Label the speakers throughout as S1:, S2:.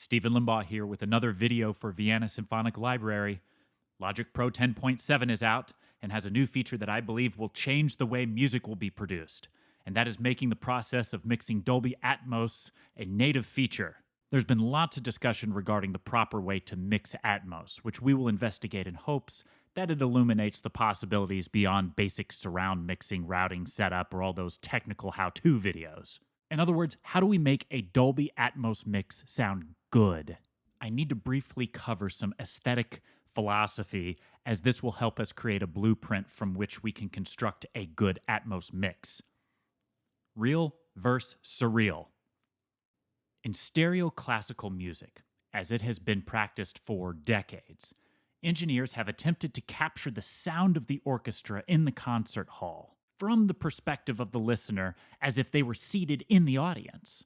S1: Stephen Limbaugh here with another video for Vienna Symphonic Library. Logic Pro 10.7 is out and has a new feature that I believe will change the way music will be produced, and that is making the process of mixing Dolby Atmos a native feature. There's been lots of discussion regarding the proper way to mix Atmos, which we will investigate in hopes that it illuminates the possibilities beyond basic surround mixing, routing, setup, or all those technical how-to videos. In other words, how do we make a Dolby Atmos mix sound good? I need to briefly cover some aesthetic philosophy, as this will help us create a blueprint from which we can construct a good Atmos mix. Real versus surreal. In stereo classical music, as it has been practiced for decades, engineers have attempted to capture the sound of the orchestra in the concert hall from the perspective of the listener as if they were seated in the audience.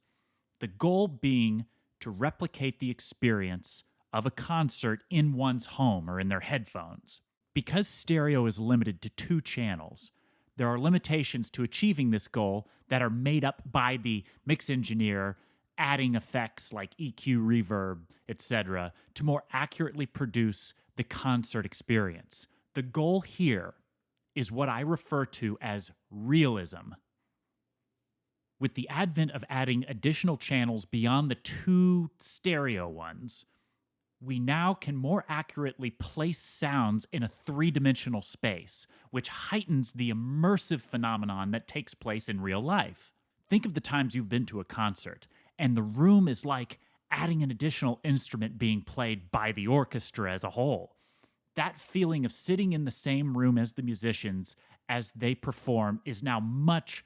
S1: The goal being to replicate the experience of a concert in one's home or in their headphones. Because stereo is limited to 2 channels, there are limitations to achieving this goal that are made up by the mix engineer adding effects like EQ, reverb, etc., to more accurately produce the concert experience. The goal here is what I refer to as realism. With the advent of adding additional channels beyond the 2 stereo ones, we now can more accurately place sounds in a 3-dimensional space, which heightens the immersive phenomenon that takes place in real life. Think of the times you've been to a concert, and the room is like adding an additional instrument being played by the orchestra as a whole. That feeling of sitting in the same room as the musicians as they perform is now much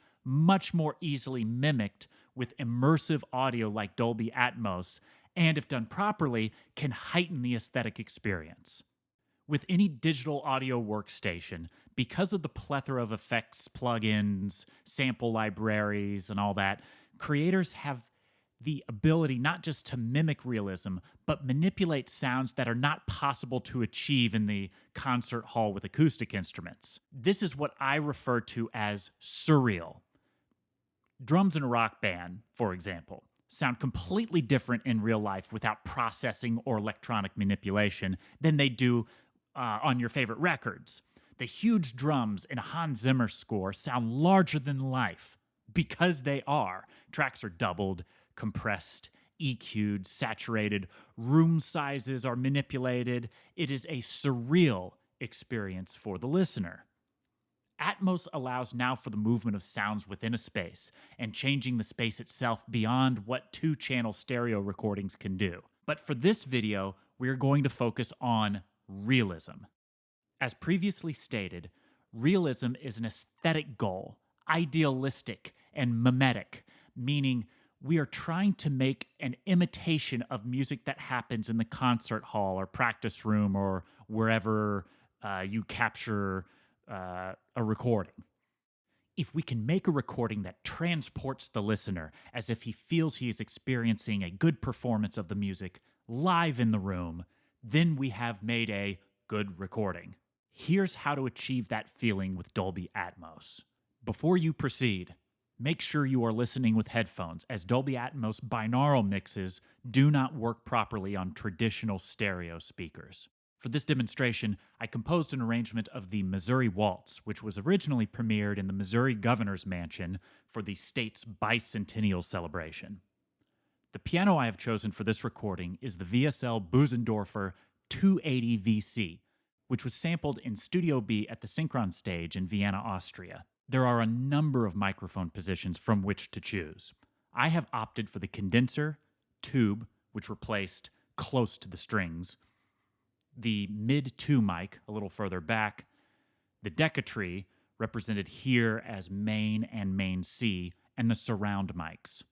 S1: more easily mimicked with immersive audio like Dolby Atmos, and if done properly, can heighten the aesthetic experience. With any digital audio workstation, because of the plethora of effects, plugins, sample libraries, and all that, creators have the ability not just to mimic realism, but manipulate sounds that are not possible to achieve in the concert hall with acoustic instruments. This is what I refer to as surreal. Drums in a rock band, for example, sound completely different in real life without processing or electronic manipulation than they do on your favorite records. The huge drums in a Hans Zimmer score sound larger than life because they are. Tracks are doubled, compressed, EQ'd, saturated, room sizes are manipulated. It is a surreal experience for the listener. Atmos allows now for the movement of sounds within a space and changing the space itself beyond what 2-channel stereo recordings can do. But for this video, we are going to focus on realism. As previously stated, realism is an aesthetic goal, idealistic and mimetic, meaning we are trying to make an imitation of music that happens in the concert hall or practice room or wherever you capture a recording. If we can make a recording that transports the listener as if he feels he is experiencing a good performance of the music live in the room, then we have made a good recording. Here's how to achieve that feeling with Dolby Atmos. Before you proceed, make sure you are listening with headphones, as Dolby Atmos binaural mixes do not work properly on traditional stereo speakers. For this demonstration, I composed an arrangement of the Missouri Waltz, which was originally premiered in the Missouri Governor's Mansion for the state's bicentennial celebration. The piano I have chosen for this recording is the VSL Bösendorfer 280 VC, which was sampled in Studio B at the Synchron stage in Vienna, Austria. There are a number of microphone positions from which to choose. I have opted for the condenser, tube, which were placed close to the strings, the mid-2 mic a little further back, the Decatree, represented here as main and main C, and the surround mics.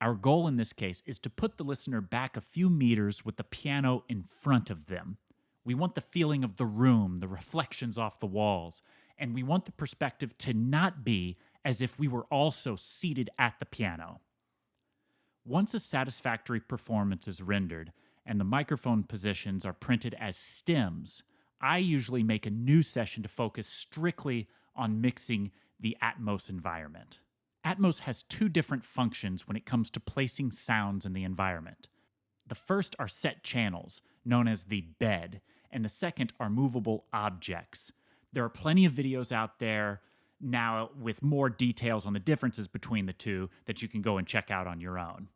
S1: Our goal in this case is to put the listener back a few meters with the piano in front of them. We want the feeling of the room, the reflections off the walls, and we want the perspective to not be as if we were also seated at the piano. Once a satisfactory performance is rendered and the microphone positions are printed as stems, I usually make a new session to focus strictly on mixing the Atmos environment. Atmos has 2 different functions when it comes to placing sounds in the environment. The first are set channels, known as the bed, and the second are movable objects. There are plenty of videos out there now with more details on the differences between the two that you can go and check out on your own.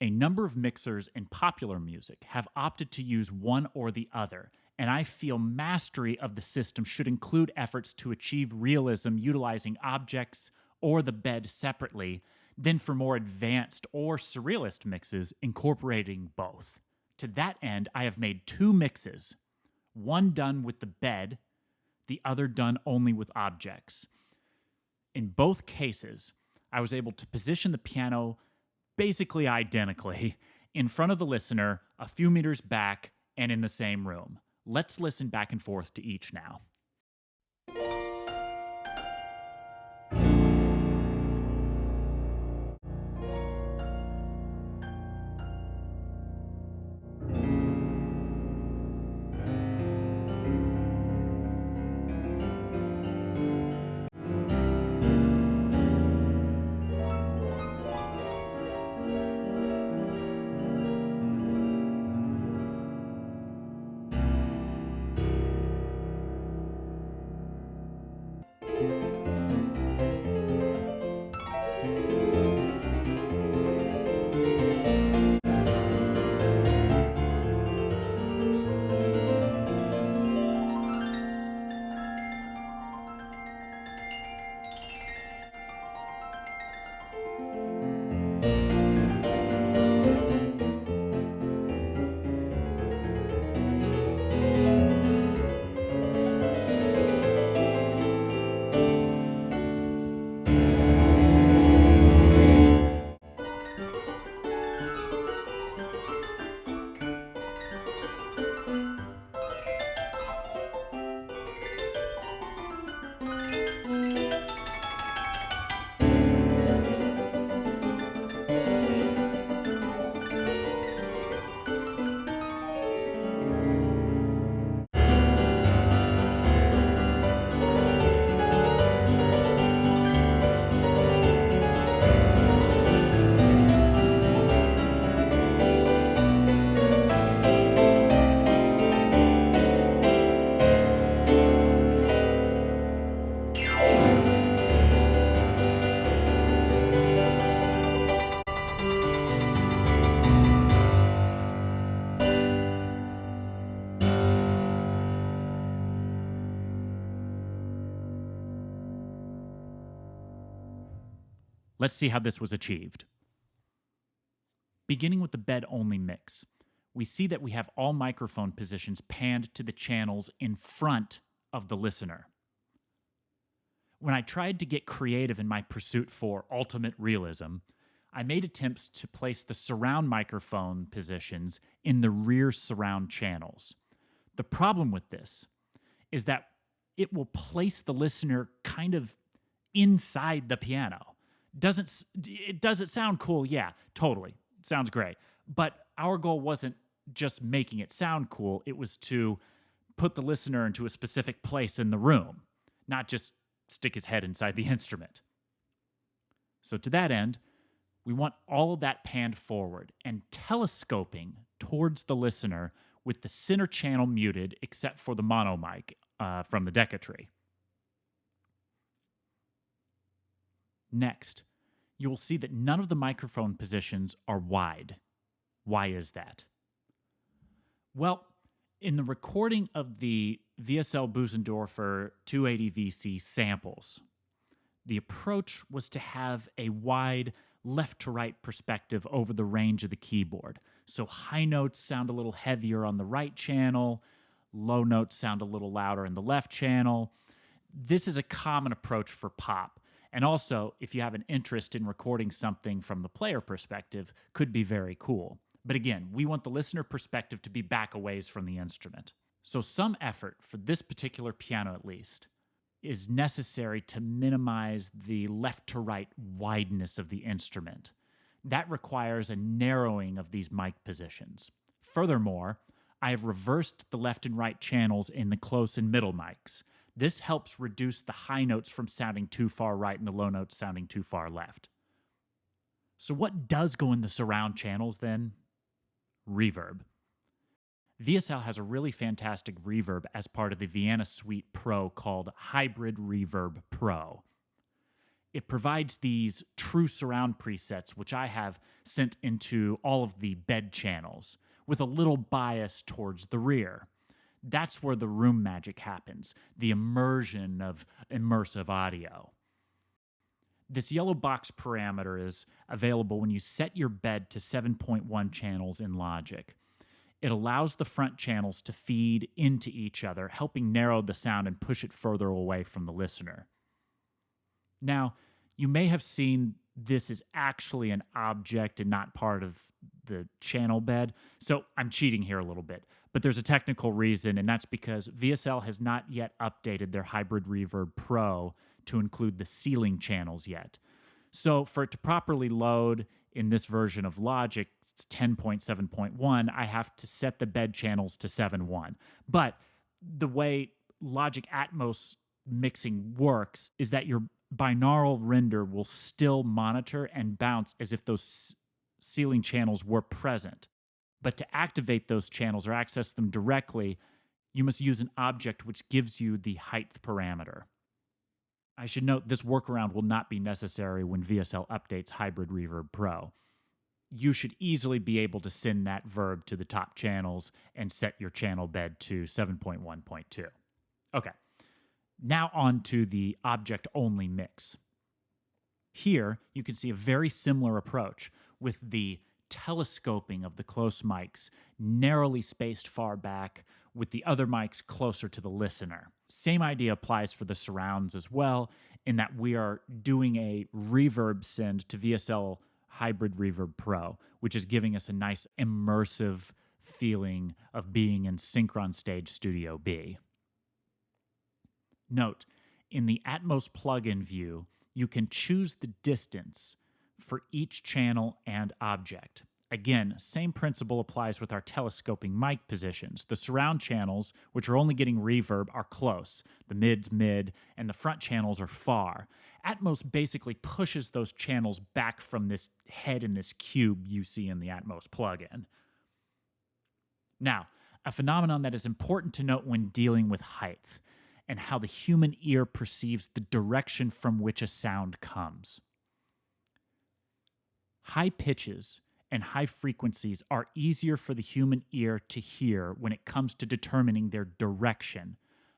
S1: A number of mixers in popular music have opted to use one or the other, and I feel mastery of the system should include efforts to achieve realism utilizing objects or the bed separately, than for more advanced or surrealist mixes incorporating both. To that end, I have made 2 mixes, one done with the bed, the other done only with objects. In both cases, I was able to position the piano basically identically in front of the listener, a few meters back, and in the same room. Let's listen back and forth to each now. Let's see how this was achieved. Beginning with the bed-only mix, we see that we have all microphone positions panned to the channels in front of the listener. When I tried to get creative in my pursuit for ultimate realism, I made attempts to place the surround microphone positions in the rear surround channels. The problem with this is that it will place the listener kind of inside the piano. Does it sound cool? Yeah, totally. Sounds great. But our goal wasn't just making it sound cool. It was to put the listener into a specific place in the room, not just stick his head inside the instrument. So to that end, we want all of that panned forward and telescoping towards the listener with the center channel muted except for the mono mic from the Decatree. Next, you will see that none of the microphone positions are wide. Why is that? Well, in the recording of the VSL Bösendorfer 280VC samples, the approach was to have a wide left-to-right perspective over the range of the keyboard. So high notes sound a little heavier on the right channel, low notes sound a little louder in the left channel. This is a common approach for pop. And also, if you have an interest in recording something from the player perspective, could be very cool. But again, we want the listener perspective to be back a ways from the instrument. So some effort, for this particular piano at least, is necessary to minimize the left to right wideness of the instrument. That requires a narrowing of these mic positions. Furthermore, I have reversed the left and right channels in the close and middle mics. This helps reduce the high notes from sounding too far right and the low notes sounding too far left. So what does go in the surround channels then? reverb. VSL has a really fantastic reverb as part of the Vienna Suite Pro called Hybrid Reverb Pro. It provides these true surround presets, which I have sent into all of the bed channels, with a little bias towards the rear. That's where the room magic happens, the immersion of immersive audio. This yellow box parameter is available when you set your bed to 7.1 channels in Logic. It allows the front channels to feed into each other, helping narrow the sound and push it further away from the listener. Now, you may have seen this is actually an object and not part of the channel bed, so I'm cheating here a little bit. But there's a technical reason, and that's because VSL has not yet updated their Hybrid Reverb Pro to include the ceiling channels yet. So for it to properly load in this version of Logic 10.7.1, I have to set the bed channels to 7.1. But the way Logic Atmos mixing works is that your binaural render will still monitor and bounce as if those ceiling channels were present. But to activate those channels or access them directly, you must use an object which gives you the height parameter. I should note this workaround will not be necessary when VSL updates Hybrid Reverb Pro. You should easily be able to send that verb to the top channels and set your channel bed to 7.1.2. Okay, now on to the object-only mix. Here, you can see a very similar approach with the telescoping of the close mics, narrowly spaced far back, with the other mics closer to the listener. Same idea applies for the surrounds as well, in that we are doing a reverb send to VSL Hybrid Reverb Pro, which is giving us a nice immersive feeling of being in Synchron Stage Studio B. Note, in the Atmos plugin view, you can choose the distance for each channel and object. Again, same principle applies with our telescoping mic positions. The surround channels, which are only getting reverb, are close. The mid's mid, and the front channels are far. Atmos basically pushes those channels back from this head in this cube you see in the Atmos plugin. Now, a phenomenon that is important to note when dealing with height and how the human ear perceives the direction from which a sound comes. High pitches and high frequencies are easier for the human ear to hear when it comes to determining their direction.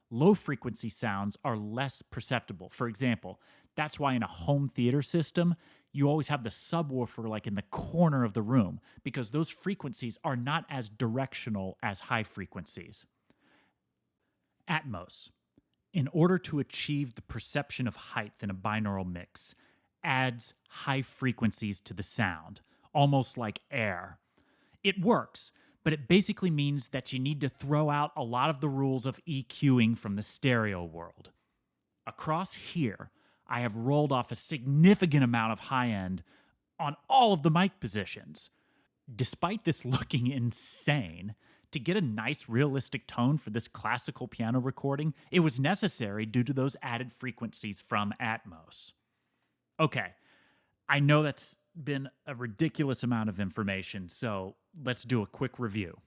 S1: Low frequency sounds are less perceptible. For example, that's why in a home theater system, you always have the subwoofer like in the corner of the room, because those frequencies are not as directional as high frequencies. Atmos, in order to achieve the perception of height in a binaural mix, adds high frequencies to the sound, almost like air. It works, but it basically means that you need to throw out a lot of the rules of EQing from the stereo world. Across here, I have rolled off a significant amount of high end on all of the mic positions. Despite this looking insane, to get a nice realistic tone for this classical piano recording, it was necessary due to those added frequencies from Atmos. Okay, I know that's been a ridiculous amount of information, so let's do a quick review.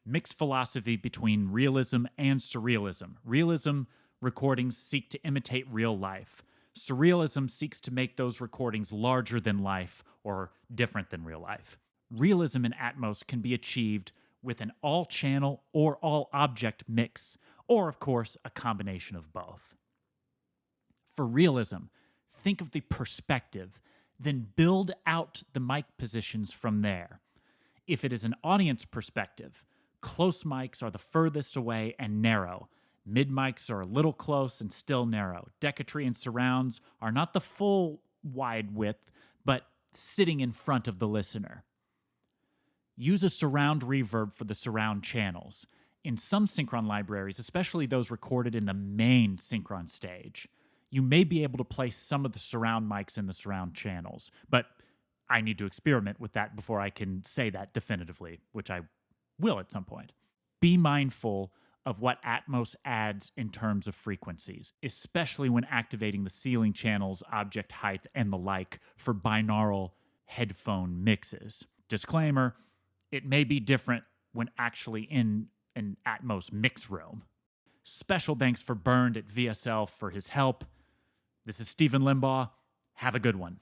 S1: Mixed philosophy between realism and surrealism. Realism recordings seek to imitate real life. Surrealism seeks to make those recordings larger than life or different than real life. Realism in Atmos can be achieved with an all-channel or all-object mix, or, of course, a combination of both. For realism, think of the perspective, then build out the mic positions from there. If it is an audience perspective, close mics are the furthest away and narrow. Mid mics are a little close and still narrow. Decatry and surrounds are not the full wide width, but sitting in front of the listener. Use a surround reverb for the surround channels. In some Synchron libraries, especially those recorded in the main Synchron stage, you may be able to place some of the surround mics in the surround channels, but I need to experiment with that before I can say that definitively, which I will at some point. Be mindful of what Atmos adds in terms of frequencies, especially when activating the ceiling channels, object height, and the like for binaural headphone mixes. Disclaimer, it may be different when actually in an Atmos mix room. Special thanks for Bernd at VSL for his help. This is Stephen Limbaugh. Have a good one.